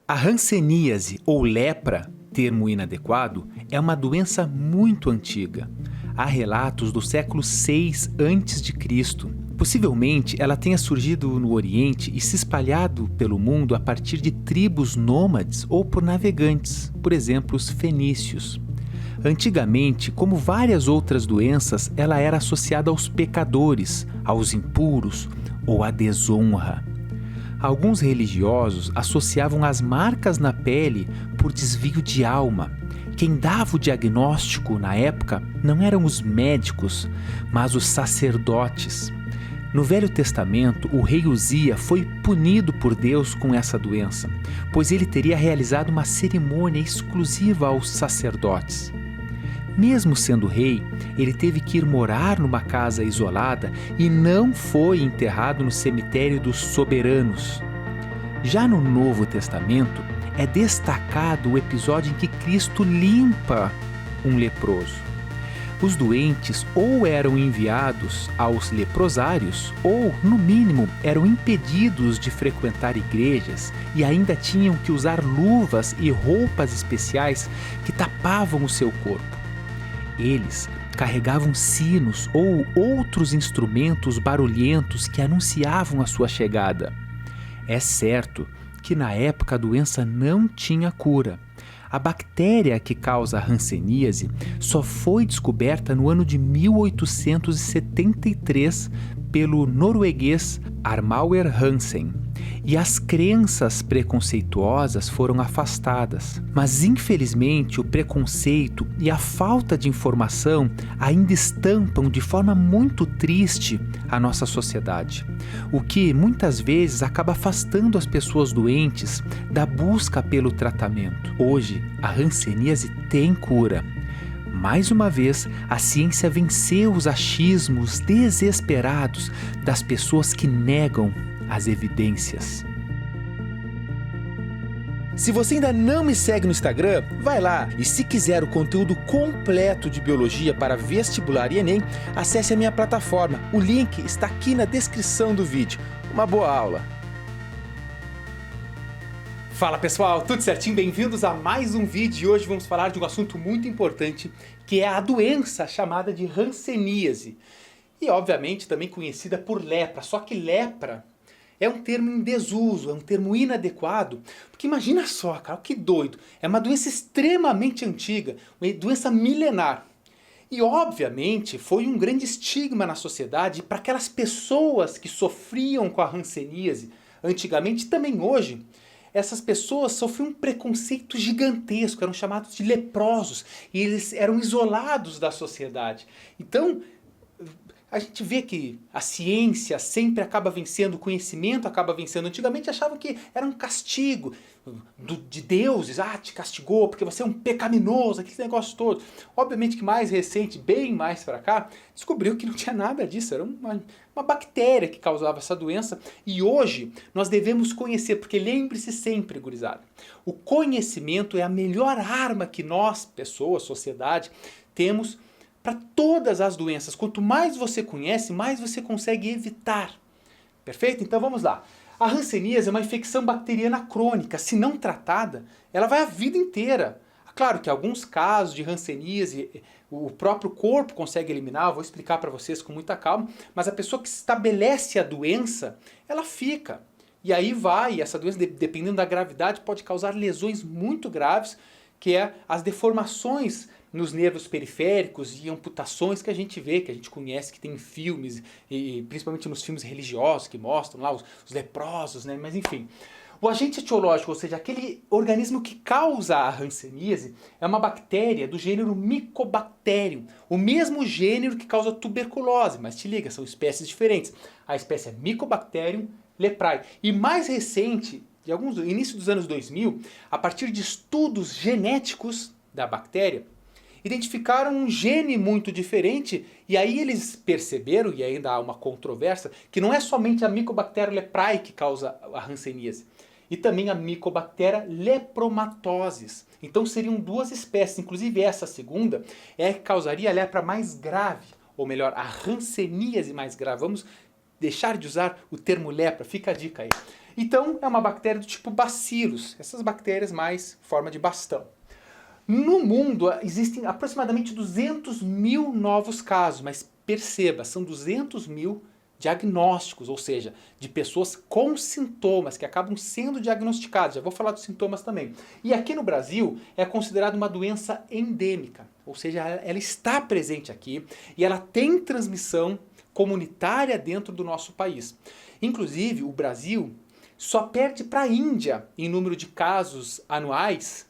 A hanseníase ou lepra, termo inadequado, é uma doença muito antiga. Há relatos do século VI a.C. Possivelmente ela tenha surgido no Oriente e se espalhado pelo mundo a partir de tribos nômades ou por navegantes, por exemplo, os fenícios. Antigamente, como várias outras doenças, ela era associada aos pecadores, aos impuros ou à desonra. Alguns religiosos associavam as marcas na pele por desvio de alma. Quem dava o diagnóstico na época não eram os médicos, mas os sacerdotes. No Velho Testamento, o rei Uzia foi punido por Deus com essa doença, pois ele teria realizado uma cerimônia exclusiva aos sacerdotes. Mesmo sendo rei, ele teve que ir morar numa casa isolada e não foi enterrado no cemitério dos soberanos. Já no Novo Testamento, é destacado o episódio em que Cristo limpa um leproso. Os doentes ou eram enviados aos leprosários ou, no mínimo, eram impedidos de frequentar igrejas e ainda tinham que usar luvas e roupas especiais que tapavam o seu corpo. Eles carregavam sinos ou outros instrumentos barulhentos que anunciavam a sua chegada. É certo que na época a doença não tinha cura. A bactéria que causa a hanseníase só foi descoberta no ano de 1873 pelo norueguês Armauer Hansen. E as crenças preconceituosas foram afastadas. Mas, infelizmente, o preconceito e a falta de informação ainda estampam de forma muito triste a nossa sociedade, o que muitas vezes acaba afastando as pessoas doentes da busca pelo tratamento. Hoje, a hanseníase tem cura. Mais uma vez, a ciência venceu os achismos desesperados das pessoas que negam as evidências. Se você ainda não me segue no Instagram, vai lá. E se quiser o conteúdo completo de biologia para vestibular e Enem, acesse a minha plataforma. O link está aqui na descrição do vídeo. Uma boa aula! Fala pessoal, tudo certinho? Bem-vindos a mais um vídeo e hoje vamos falar de um assunto muito importante que é a doença chamada de hanseníase e obviamente também conhecida por lepra, só que lepra é um termo em desuso, é um termo inadequado, porque imagina só, cara, que doido, é uma doença extremamente antiga, uma doença milenar. E obviamente foi um grande estigma na sociedade para aquelas pessoas que sofriam com a hanseníase antigamente, também hoje. Essas pessoas sofriam um preconceito gigantesco, eram chamados de leprosos e eles eram isolados da sociedade. Então, a gente vê que a ciência sempre acaba vencendo, o conhecimento acaba vencendo. Antigamente achavam que era um castigo de deuses, te castigou porque você é um pecaminoso, aquele negócio todo. Obviamente que mais recente, bem mais para cá, descobriu que não tinha nada disso, era uma bactéria que causava essa doença. E hoje nós devemos conhecer, porque lembre-se sempre, gurizada, o conhecimento é a melhor arma que nós, pessoas, sociedade, temos para todas as doenças. Quanto mais você conhece, mais você consegue evitar. Perfeito? Então vamos lá. A hanseníase é uma infecção bacteriana crônica. Se não tratada, ela vai a vida inteira. Claro que alguns casos de hanseníase o próprio corpo consegue eliminar, eu vou explicar para vocês com muita calma, mas a pessoa que estabelece a doença, ela fica. E aí vai, essa doença, dependendo da gravidade, pode causar lesões muito graves, que é as deformações nos nervos periféricos e amputações que a gente vê, que a gente conhece, que tem em filmes, e principalmente nos filmes religiosos que mostram lá os leprosos, né? Mas enfim. O agente etiológico, ou seja, aquele organismo que causa a hanseníase, é uma bactéria do gênero Mycobacterium, o mesmo gênero que causa tuberculose, mas te liga, são espécies diferentes. A espécie é Mycobacterium leprae. E mais recente, início dos anos 2000, a partir de estudos genéticos da bactéria, identificaram um gene muito diferente e aí eles perceberam, e ainda há uma controvérsia, que não é somente a Mycobacterium leprae que causa a hanseníase, e também a Mycobacteria lepromatosis. Então seriam duas espécies, inclusive essa segunda é a que causaria a lepra mais grave, ou melhor, a hanseníase mais grave. Vamos deixar de usar o termo lepra, fica a dica aí. Então é uma bactéria do tipo Bacillus, essas bactérias mais em forma de bastão. No mundo existem aproximadamente 200 mil novos casos, mas perceba, são 200 mil diagnósticos, ou seja, de pessoas com sintomas que acabam sendo diagnosticadas. Já vou falar dos sintomas também. E aqui no Brasil é considerada uma doença endêmica, ou seja, ela está presente aqui e ela tem transmissão comunitária dentro do nosso país. Inclusive, o Brasil só perde para a Índia em número de casos anuais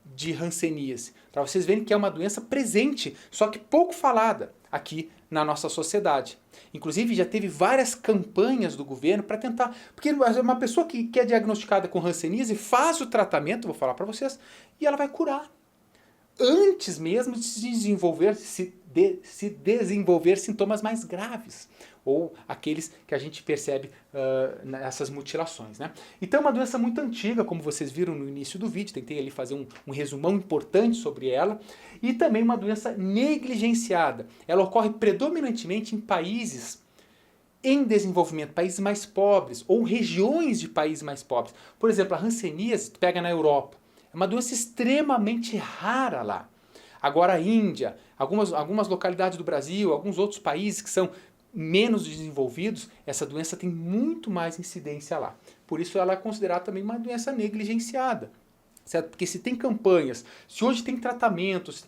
de hanseníase, para vocês verem que é uma doença presente, só que pouco falada aqui na nossa sociedade. Inclusive já teve várias campanhas do governo para tentar, porque uma pessoa que é diagnosticada com hanseníase faz o tratamento, vou falar para vocês, e ela vai curar. Antes mesmo de se desenvolver sintomas mais graves, ou aqueles que a gente percebe nessas mutilações, né? Então é uma doença muito antiga, como vocês viram no início do vídeo, tentei ali fazer um resumão importante sobre ela, e também uma doença negligenciada. Ela ocorre predominantemente em países em desenvolvimento, países mais pobres, ou regiões de países mais pobres. Por exemplo, a hanseníase pega na Europa. É uma doença extremamente rara lá. Agora a Índia, algumas localidades do Brasil, alguns outros países que são menos desenvolvidos, essa doença tem muito mais incidência lá. Por isso ela é considerada também uma doença negligenciada. Certo? Porque se tem campanhas, se hoje tem tratamentos,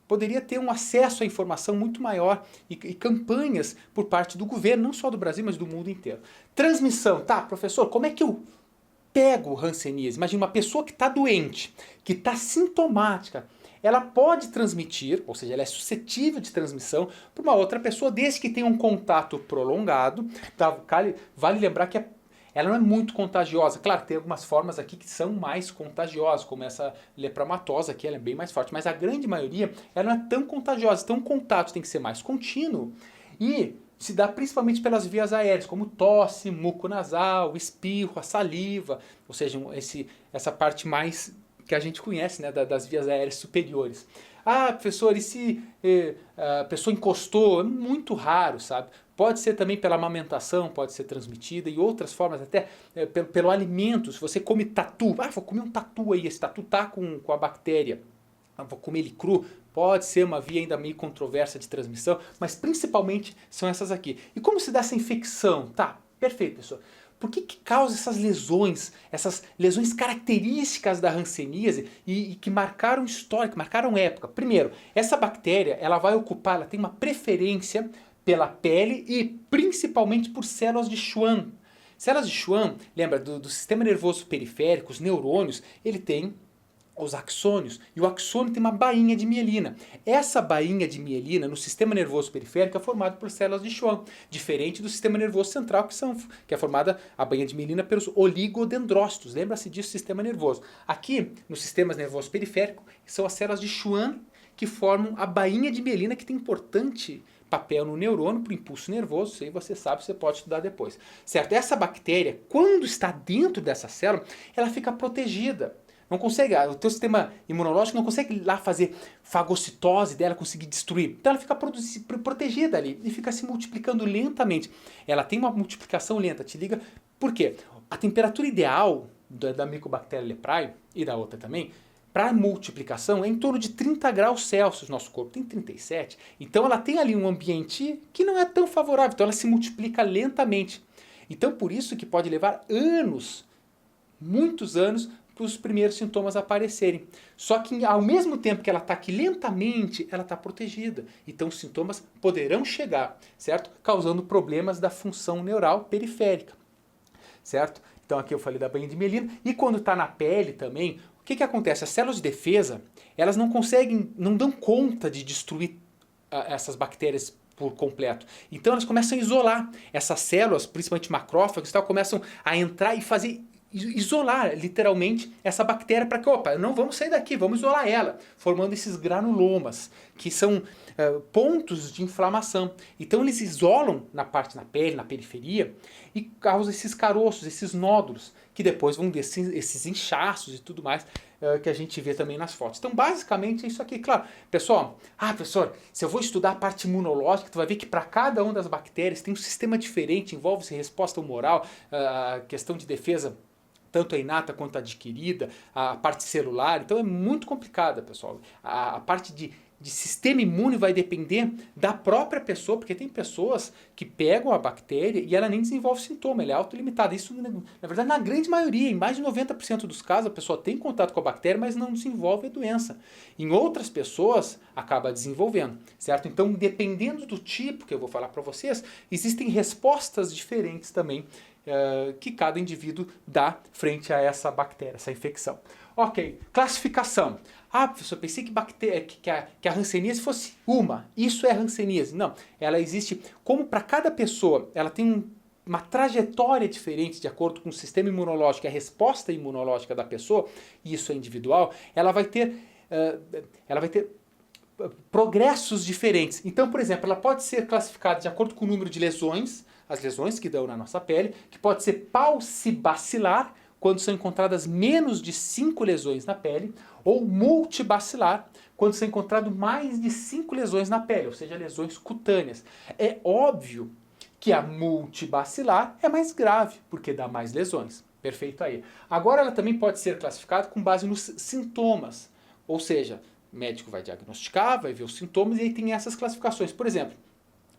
poderia ter um acesso à informação muito maior e campanhas por parte do governo, não só do Brasil, mas do mundo inteiro. Transmissão, tá, professor, como é que eu pego hanseníase? Imagina uma pessoa que está doente, que está sintomática, ela pode transmitir, ou seja, ela é suscetível de transmissão para uma outra pessoa, desde que tenha um contato prolongado. Tá? Vale lembrar que ela não é muito contagiosa. Claro, tem algumas formas aqui que são mais contagiosas, como essa lepramatosa aqui, ela é bem mais forte, mas a grande maioria ela não é tão contagiosa. Então o contato tem que ser mais contínuo e se dá principalmente pelas vias aéreas, como tosse, muco nasal, espirro, a saliva, ou seja, essa parte mais que a gente conhece, né, das vias aéreas superiores. Ah, professor, e se a pessoa encostou? É muito raro, sabe? Pode ser também pela amamentação, pode ser transmitida, e outras formas, até pelo alimento. Se você come tatu, vou comer um tatu aí, esse tatu tá com a bactéria, vou comer ele cru, pode ser uma via ainda meio controversa de transmissão, mas principalmente são essas aqui. E como se dá essa infecção? Tá, perfeito, pessoal. Por que causa essas lesões características da hanseníase e que marcaram história, que marcaram época? Primeiro, essa bactéria ela tem uma preferência pela pele e principalmente por células de Schwann. Células de Schwann, lembra do sistema nervoso periférico, os neurônios, ele tem os axônios, e o axônio tem uma bainha de mielina. Essa bainha de mielina no sistema nervoso periférico é formada por células de Schwann, diferente do sistema nervoso central, que é formada a bainha de mielina pelos oligodendrócitos. Lembra-se disso, sistema nervoso. Aqui, no sistema nervoso periférico, são as células de Schwann que formam a bainha de mielina, que tem importante papel no neurônio para o impulso nervoso. Isso aí você sabe, você pode estudar depois. Certo? Essa bactéria, quando está dentro dessa célula, ela fica protegida. Não consegue, o teu sistema imunológico não consegue ir lá fazer fagocitose dela, conseguir destruir. Então ela fica protegida ali e fica se multiplicando lentamente. Ela tem uma multiplicação lenta, te liga. Por quê? A temperatura ideal da Mycobacteria leprae e da outra também, para multiplicação é em torno de 30 graus Celsius. Nosso corpo tem 37. Então ela tem ali um ambiente que não é tão favorável. Então ela se multiplica lentamente. Então por isso que pode levar anos, muitos anos, para os primeiros sintomas aparecerem. Só que ao mesmo tempo que ela está aqui lentamente, ela está protegida. Então os sintomas poderão chegar, certo? Causando problemas da função neural periférica, certo? Então aqui eu falei da bainha de mielina. E quando está na pele também, o que acontece? As células de defesa, elas não dão conta de destruir essas bactérias por completo. Então elas começam a isolar. Essas células, principalmente macrófagos, começam a entrar e isolar literalmente essa bactéria para que, não vamos sair daqui, vamos isolar ela, formando esses granulomas, que são pontos de inflamação. Então eles isolam na pele, na periferia, e causa esses caroços, esses nódulos, que depois vão ter esses inchaços e tudo mais que a gente vê também nas fotos. Então, basicamente, é isso aqui. Claro, pessoal, professor, se eu vou estudar a parte imunológica, tu vai ver que para cada uma das bactérias tem um sistema diferente, envolve-se resposta humoral, a questão de defesa, tanto a inata quanto a adquirida, a parte celular. Então, é muito complicada, pessoal. A parte de sistema imune vai depender da própria pessoa, porque tem pessoas que pegam a bactéria e ela nem desenvolve sintoma, ela é autolimitada. Isso, na verdade, na grande maioria, em mais de 90% dos casos, a pessoa tem contato com a bactéria, mas não desenvolve a doença. Em outras pessoas, acaba desenvolvendo, certo? Então, dependendo do tipo que eu vou falar para vocês, existem respostas diferentes também que cada indivíduo dá frente a essa bactéria, essa infecção. Ok, classificação. Professor, pensei que a hanseníase fosse uma. Isso é hanseníase. Não, ela existe como para cada pessoa, ela tem uma trajetória diferente de acordo com o sistema imunológico, a resposta imunológica da pessoa, e isso é individual, ela vai ter progressos diferentes. Então, por exemplo, ela pode ser classificada de acordo com o número de lesões, as lesões que dão na nossa pele, que pode ser paucibacilar, quando são encontradas menos de 5 lesões na pele, ou multibacilar, quando são encontradas mais de 5 lesões na pele, ou seja, lesões cutâneas. É óbvio que a multibacilar é mais grave, porque dá mais lesões. Perfeito aí. Agora ela também pode ser classificada com base nos sintomas, ou seja, o médico vai diagnosticar, vai ver os sintomas e aí tem essas classificações. Por exemplo,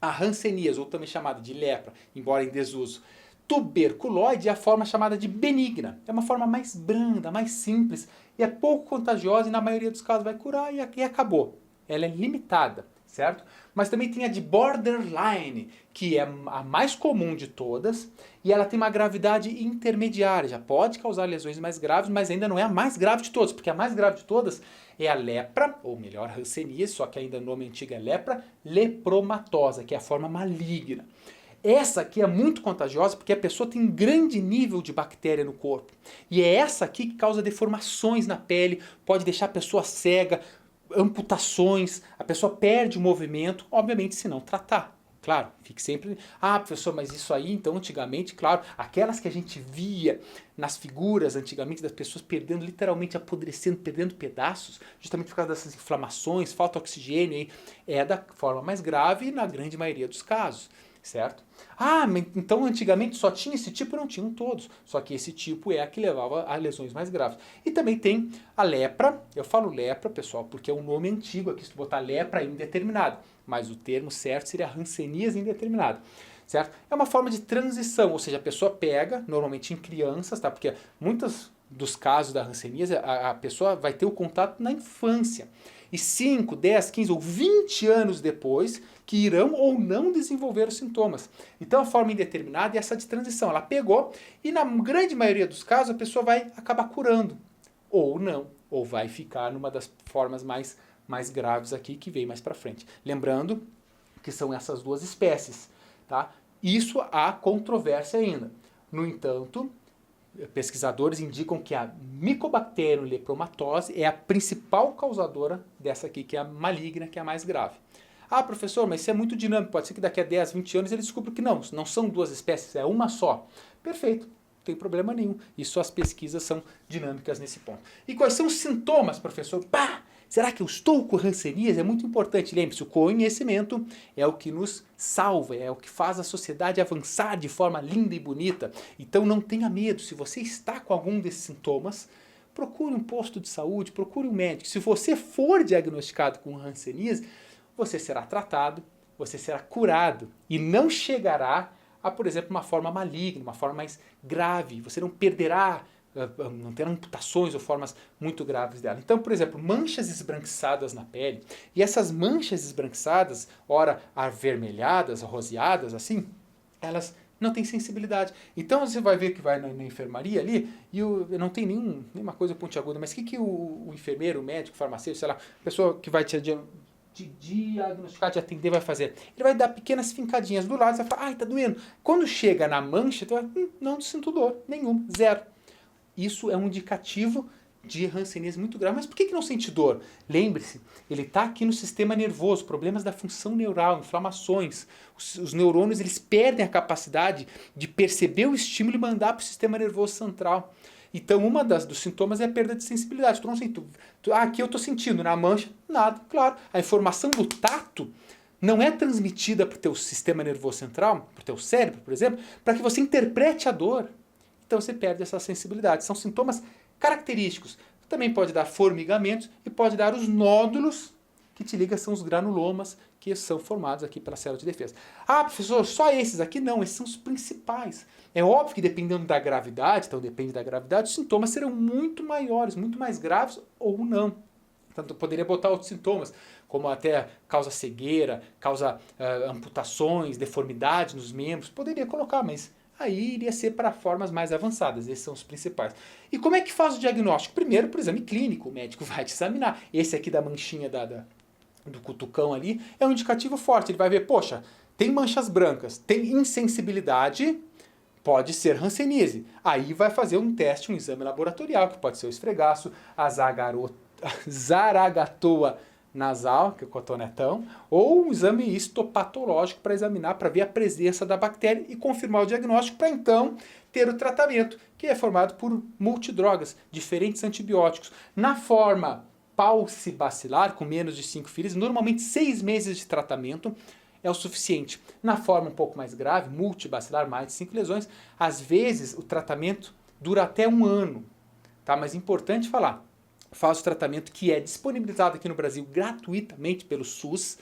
a hanseníase, ou também chamada de lepra, embora em desuso, tuberculose é a forma chamada de benigna. É uma forma mais branda, mais simples e é pouco contagiosa e na maioria dos casos vai curar e acabou. Ela é limitada, certo? Mas também tem a de borderline, que é a mais comum de todas e ela tem uma gravidade intermediária. Já pode causar lesões mais graves, mas ainda não é a mais grave de todas, porque a mais grave de todas é a lepra, ou melhor, hanseníase, só que ainda o nome antigo é lepra lepromatosa, que é a forma maligna. Essa aqui é muito contagiosa porque a pessoa tem um grande nível de bactéria no corpo. E é essa aqui que causa deformações na pele, pode deixar a pessoa cega, amputações, a pessoa perde o movimento, obviamente se não tratar. Claro, fique sempre, professor, mas isso aí, então, antigamente, claro, aquelas que a gente via nas figuras antigamente das pessoas perdendo, literalmente apodrecendo, perdendo pedaços, justamente por causa dessas inflamações, falta de oxigênio, aí, é da forma mais grave na grande maioria dos casos. Certo? Mas então antigamente só tinha esse tipo? Não tinham todos. Só que esse tipo é a que levava a lesões mais graves. E também tem a lepra. Eu falo lepra, pessoal, porque é um nome antigo aqui. Se tu botar lepra indeterminado. Mas o termo certo seria hanseníase indeterminada. Certo? É uma forma de transição. Ou seja, a pessoa pega, normalmente em crianças, tá? Porque muitos dos casos da hanseníase, a pessoa vai ter o contato na infância. E 5, 10, 15 ou 20 anos depois que irão ou não desenvolver os sintomas. Então a forma indeterminada é essa de transição. Ela pegou e na grande maioria dos casos a pessoa vai acabar curando. Ou não. Ou vai ficar numa das formas mais graves aqui que vem mais para frente. Lembrando que são essas duas espécies. Tá? Isso há controvérsia ainda. No entanto, pesquisadores indicam que a Mycobacterium lepromatose é a principal causadora dessa aqui, que é a maligna, que é a mais grave. Professor, mas isso é muito dinâmico, pode ser que daqui a 10, 20 anos eles descubram que não são duas espécies, é uma só. Perfeito, não tem problema nenhum. E só as pesquisas são dinâmicas nesse ponto. E quais são os sintomas, professor? Será que eu estou com hanseníase? É muito importante. Lembre-se, o conhecimento é o que nos salva, é o que faz a sociedade avançar de forma linda e bonita. Então não tenha medo. Se você está com algum desses sintomas, procure um posto de saúde, procure um médico. Se você for diagnosticado com hanseníase, você será tratado, você será curado e não chegará a, por exemplo, uma forma maligna, uma forma mais grave. Você não perderá, não terá amputações ou formas muito graves dela. Então, por exemplo, manchas esbranquiçadas na pele. E essas manchas esbranquiçadas, ora avermelhadas, roseadas, assim, elas não têm sensibilidade. Então você vai ver que vai na enfermaria ali e não tem nenhuma coisa pontiaguda, mas o que o enfermeiro, o médico, o farmacêutico, sei lá, a pessoa que vai te diagnosticar, te atender, vai fazer? Ele vai dar pequenas fincadinhas do lado, você vai falar, tá doendo. Quando chega na mancha, tu vai, não sinto dor nenhuma, zero. Isso é um indicativo de hanseníase muito grave. Mas por que não sente dor? Lembre-se, ele está aqui no sistema nervoso, problemas da função neural, inflamações. Os neurônios eles perdem a capacidade de perceber o estímulo e mandar para o sistema nervoso central. Então, dos sintomas é a perda de sensibilidade. Tu não sente, aqui eu estou sentindo, na mancha, nada, claro. A informação do tato não é transmitida para o teu sistema nervoso central, para o teu cérebro, por exemplo, para que você interprete a dor. Então você perde essa sensibilidade. São sintomas característicos. Também pode dar formigamentos e pode dar os nódulos que te ligam, são os granulomas que são formados aqui pela célula de defesa. Ah, professor, só esses aqui? Não, esses são os principais. É óbvio que dependendo da gravidade, então depende da gravidade, os sintomas serão muito maiores, muito mais graves ou não. Portanto, eu poderia botar outros sintomas, como até causa cegueira, causa amputações, deformidade nos membros, poderia colocar, mas aí iria ser para formas mais avançadas, esses são os principais. E como é que faz o diagnóstico? Primeiro, por exame clínico, o médico vai te examinar. Esse aqui da manchinha do cutucão ali é um indicativo forte, ele vai ver, poxa, tem manchas brancas, tem insensibilidade, pode ser hanseníase. Aí vai fazer um teste, um exame laboratorial, que pode ser o esfregaço, a zaragatoa nasal, que é o cotonetão, ou um exame histopatológico para examinar, para ver a presença da bactéria e confirmar o diagnóstico, para então ter o tratamento, que é formado por multidrogas, diferentes antibióticos. Na forma paucibacilar, com menos de 5 filhas, normalmente 6 meses de tratamento é o suficiente. Na forma um pouco mais grave, multibacilar, mais de 5 lesões, às vezes o tratamento dura até 1 ano. Tá? Mas é importante falar, faz o tratamento que é disponibilizado aqui no Brasil gratuitamente pelo SUS.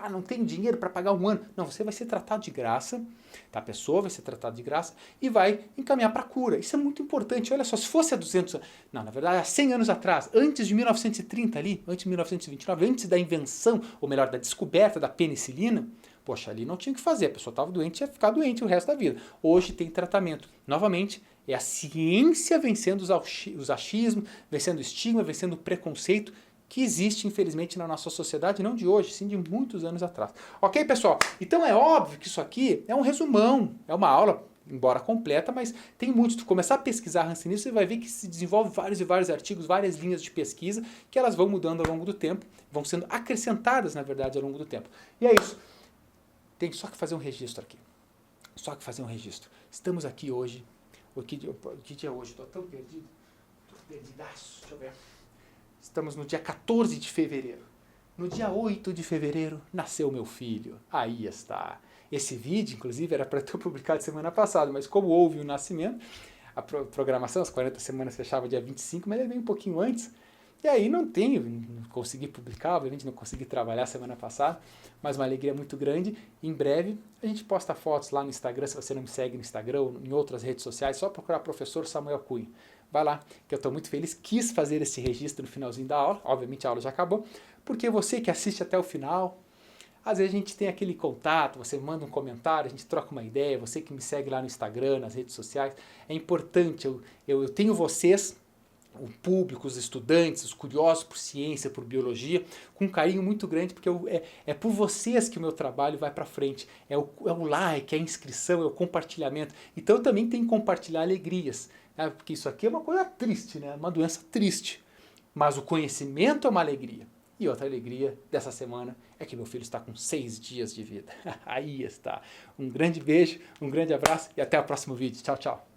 Não tem dinheiro para pagar 1 ano. Não, você vai ser tratado de graça, tá? A pessoa vai ser tratada de graça e vai encaminhar para a cura. Isso é muito importante. Olha só, se fosse há 200 anos, não, na verdade, há 100 anos atrás, antes de 1930 ali, antes de 1929, antes da invenção, ou melhor, da descoberta da penicilina, poxa, ali não tinha o que fazer. A pessoa estava doente e ia ficar doente o resto da vida. Hoje tem tratamento. Novamente, é a ciência vencendo os achismos, vencendo o estigma, vencendo o preconceito que existe, infelizmente, na nossa sociedade, não de hoje, sim de muitos anos atrás. Ok, pessoal? Então é óbvio que isso aqui é um resumão, é uma aula, embora completa, mas tem muito. Se tu começar a pesquisar hanseníase, você vai ver que se desenvolve vários e vários artigos, várias linhas de pesquisa, que elas vão mudando ao longo do tempo, vão sendo acrescentadas, na verdade, ao longo do tempo. E é isso. Tem só que fazer um registro aqui. Só que fazer um registro. Estamos aqui hoje. Que dia é hoje? Estou tão perdido. Estou perdidaço. Deixa eu ver. Estamos no dia 14 de fevereiro. No dia 8 de fevereiro nasceu meu filho. Aí está. Esse vídeo, inclusive, era para ter publicado semana passada, mas como houve o nascimento, a programação, as 40 semanas fechava dia 25, mas ele veio um pouquinho antes. E aí não consegui publicar, obviamente não consegui trabalhar semana passada, mas uma alegria muito grande. Em breve a gente posta fotos lá no Instagram, se você não me segue no Instagram ou em outras redes sociais, só procurar professor Samuel Cunha. Vai lá, que eu estou muito feliz, quis fazer esse registro no finalzinho da aula, obviamente a aula já acabou, porque você que assiste até o final, às vezes a gente tem aquele contato, você manda um comentário, a gente troca uma ideia, você que me segue lá no Instagram, nas redes sociais, é importante, eu tenho vocês, o público, os estudantes, os curiosos por ciência, por biologia, com um carinho muito grande, porque é por vocês que o meu trabalho vai para frente. É o like, é a inscrição, é o compartilhamento. Então eu também tenho que compartilhar alegrias, né? Porque isso aqui é uma coisa triste, né? Uma doença triste. Mas o conhecimento é uma alegria. E outra alegria dessa semana é que meu filho está com 6 dias de vida. Aí está. Um grande beijo, um grande abraço e até o próximo vídeo. Tchau, tchau.